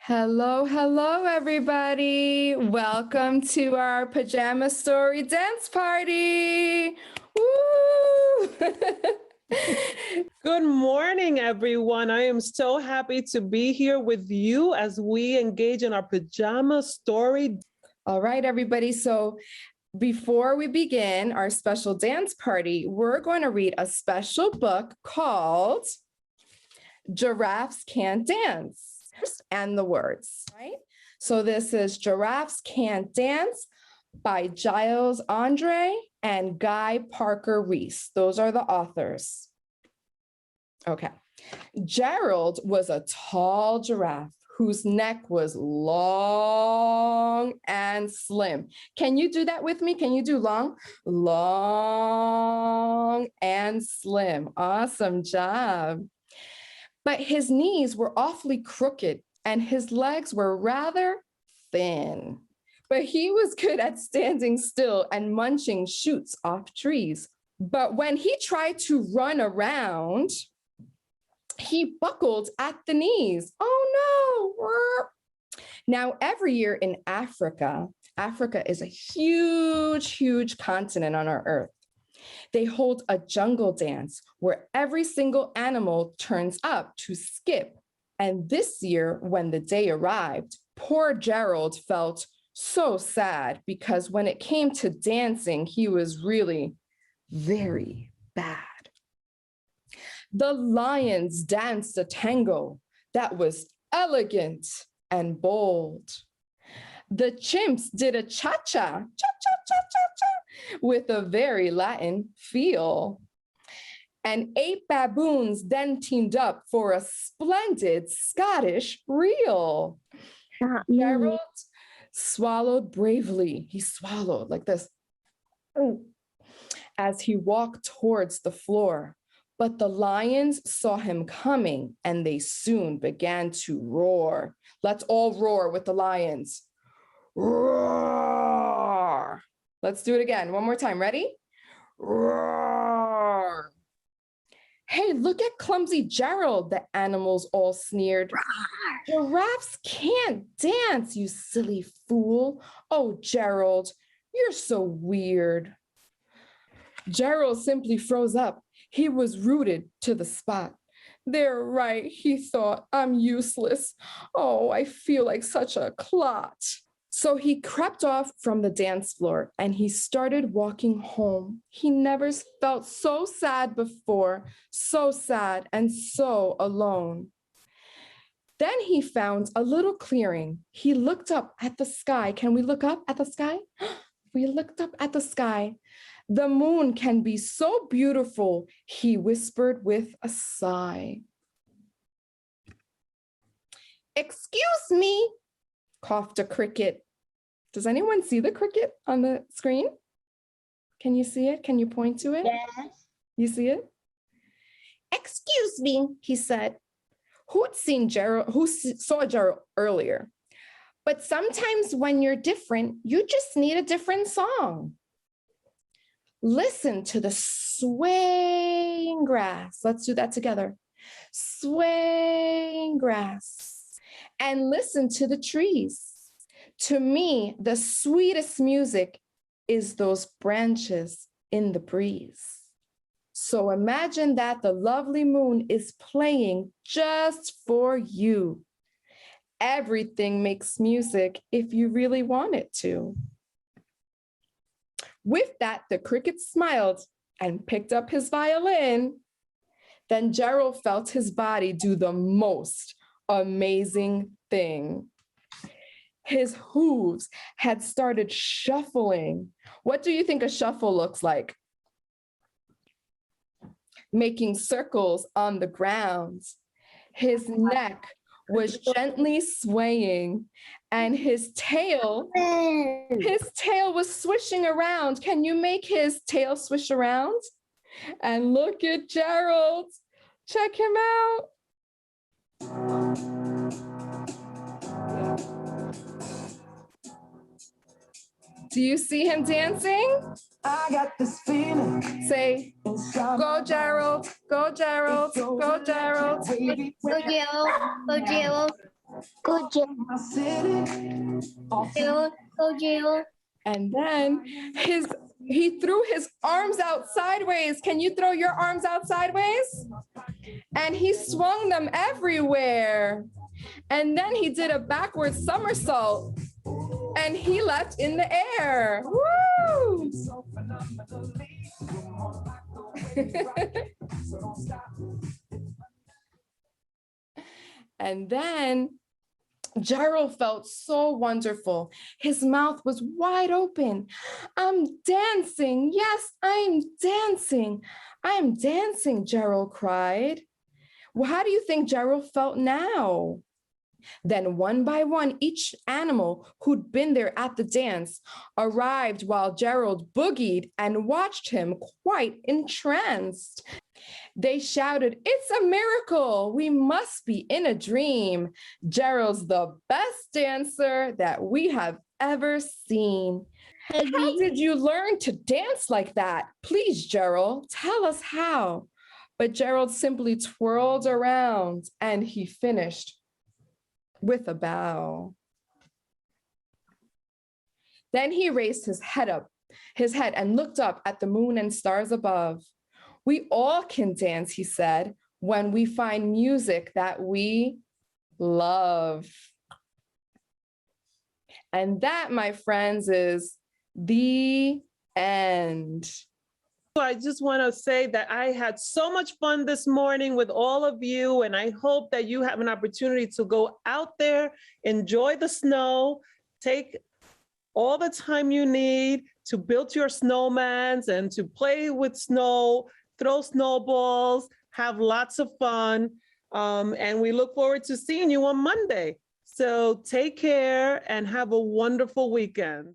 Hello, hello, everybody. Welcome to our pajama story dance party. Woo! Good morning, everyone. I am so happy to be here with you as we engage in our pajama story. All right, everybody. So before we begin our special dance party, we're going to read a special book called Giraffes Can't Dance and the Words, right? So this is Giraffes Can't Dance by Giles Andre and Guy Parker Reese. Those are the authors. Okay. Gerald was a tall giraffe whose neck was long and slim. Can you do that with me? Can you do long? Long and slim. Awesome job. But his knees were awfully crooked and his legs were rather thin. But he was good at standing still and munching shoots off trees. But when he tried to run around, he buckled at the knees. Oh no. Now, every year in Africa, Africa is a huge, huge continent on our earth. They hold a jungle dance where every single animal turns up to skip. And this year, when the day arrived, poor Gerald felt so sad because when it came to dancing, he was really very bad. The lions danced a tango that was elegant and bold. The chimps did a cha-cha, cha-cha-cha-cha-cha, with a very Latin feel. And 8 baboons then teamed up for a splendid Scottish reel. Gerald swallowed bravely. He swallowed like this as he walked towards the floor. But the lions saw him coming and they soon began to roar. Let's all roar with the lions. Roar. Let's do it again. One more time. Ready? Roar. Hey, look at clumsy Gerald, the animals all sneered. Roar. Giraffes can't dance, you silly fool. Oh, Gerald, you're so weird. Gerald simply froze up. He was rooted to the spot. They're right, he thought. I'm useless. Oh, I feel like such a clot. So he crept off from the dance floor and he started walking home. He never felt so sad before, so sad and so alone. Then he found a little clearing. He looked up at the sky. Can we look up at the sky? We looked up at the sky. The moon can be so beautiful, he whispered with a sigh. Excuse me, coughed a cricket. Does anyone see the cricket on the screen? Can you see it? Can you point to it? Yes. You see it? Excuse me, he said. Who saw Gerald earlier? But sometimes when you're different, you just need a different song. Listen to the swaying grass. Let's do that together. Swaying grass. And listen to the trees. To me, the sweetest music is those branches in the breeze. So imagine that the lovely moon is playing just for you. Everything makes music if you really want it to. With that, the cricket smiled and picked up his violin. Then Gerald felt his body do the most amazing thing. His hooves had started shuffling. What do you think a shuffle looks like? Making circles on the ground. His neck was gently swaying and his tail was swishing around. Can you make his tail swish around? And look at Gerald. Check him out. Do you see him dancing? I got this feeling. Say, go Gerald, go Gerald, go Gerald. Go Gerald, go Gerald. Go Jill. My city. Jill. Go Jill. And then he threw his arms out sideways. Can you throw your arms out sideways? And he swung them everywhere. And then he did a backward somersault and he leapt in the air. Woo! And then Gerald felt so wonderful. His mouth was wide open. I'm dancing. Yes, I'm dancing. I am dancing, Gerald cried. Well, how do you think Gerald felt now? Then one by one, each animal who'd been there at the dance arrived while Gerald boogied and watched him quite entranced. They shouted, "It's a miracle. We must be in a dream. Gerald's the best dancer that we have ever seen." How did you learn to dance like that? Please, Gerald, tell us how. But Gerald simply twirled around and he finished with a bow. Then he raised his head and looked up at the moon and stars above. We all can dance, he said, when we find music that we love. And that, my friends, is the end. I just want to say that I had so much fun this morning with all of you, and I hope that you have an opportunity to go out there, enjoy the snow, take all the time you need to build your snowmans and to play with snow, throw snowballs, have lots of fun. And we look forward to seeing you on Monday. So take care and have a wonderful weekend.